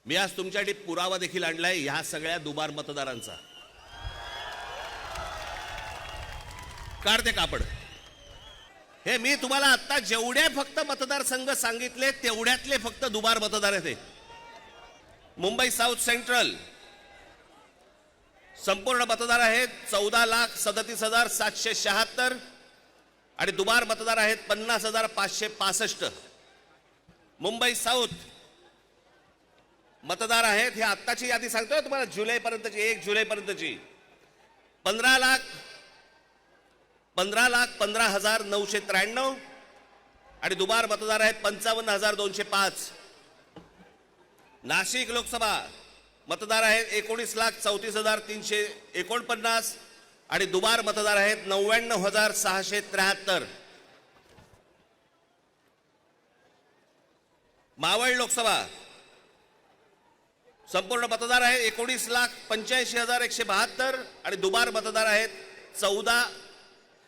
मी आज तुमच्यासाठी पुरावा देखील आणलाय ह्या सगळ्या दुबार मतदारांचा. काढते कापड. हे मी तुम्हाला आता जेवढे फक्त मतदारसंघ सांगितले तेवढ्यातले फक्त दुबार मतदार आहेत. मुंबई साऊथ सेंट्रल संपूर्ण मतदार आहेत 14,37,776 आणि दुबार मतदार आहेत 50,565. मुंबई साऊथ मतदार आहेत, हे आत्ताची यादी सांगतोय तुम्हाला, जुलै पर्यंतची, 1 जुलै पर्यंतची 15,15,15,993 आणि दुबार मतदार आहेत 55,205. नाशिक लोकसभा मतदार आहेत 19,34,349 आणि दुबार मतदार आहेत 99,673. मावळ लोकसभा संपूर्ण मतदार आहेत 19,85,172 आणि दुबार मतदार आहेत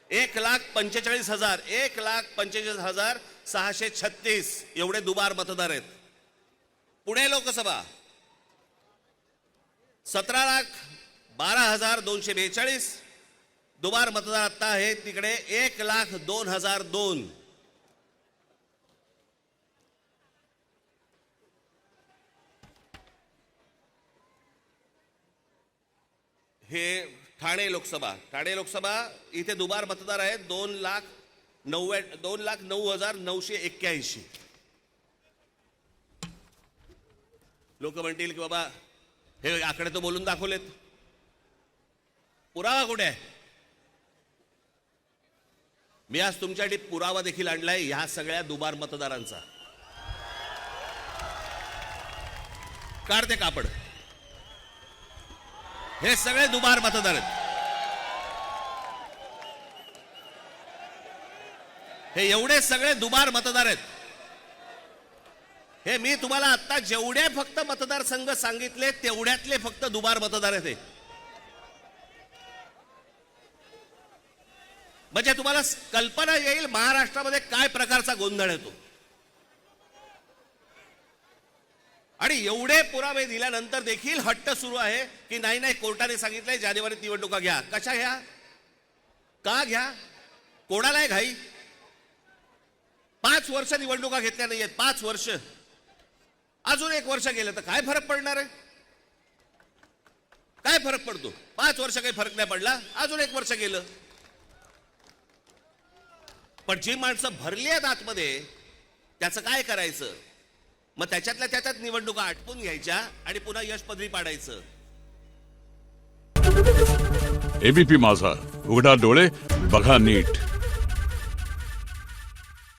1,45,636 एवढे दुबार मतदार आहेत. पुणे लोकसभा 17,12,242 दुबार मतदार आता आहेत तिकडे 1,02,002. हे ठाणे लोकसभा इथे दुबार मतदार आहेत 2,09,981. लोक म्हणतील की बाबा हे आकडे तो बोलून दाखवलेत, पुरावा कुठे आहे? मी आज तुमच्यासाठी पुरावा देखील आणलाय ह्या सगळ्या दुबार मतदारांचा. काढते कापड. हे सगळे दुबार मतदार आहेत. हे एवढे सगळे दुबार मतदार आहेत. हे मी तुम्हाला आता जेवढे फक्त मतदारसंघ सांगितले तेवढ्यातले फक्त दुबार मतदार आहेत. म्हणजे तुम्हाला कल्पना येईल महाराष्ट्रामध्ये काय प्रकारचा गोंधळ येतो. आणि एवढे पुरावे दिल्यानंतर देखील हट्ट सुरू आहे की नाही कोर्टाने सांगितलंय जानेवारीत निवडणुका घ्या. कशा घ्या, का घ्या, कोणाला आहे घाई? 5 वर्ष निवडणुका घेतल्या नाहीयेत, 5 वर्ष. अजून 1 वर्ष गेलं तर काय फरक पडणार आहे? काय फरक पडतो? 5 वर्ष काही फरक नाही पडला, अजून 1 वर्ष गेलं. पण जी माणसं भरली आहेत आतमध्ये त्याचं काय करायचं? मग त्याच्यातल्या त्याच्यात निवडणुका आटपून घ्यायच्या आणि पुन्हा यश पदरी पाडायचं. एबीपी माझा, उघडा डोळे बघा नीट.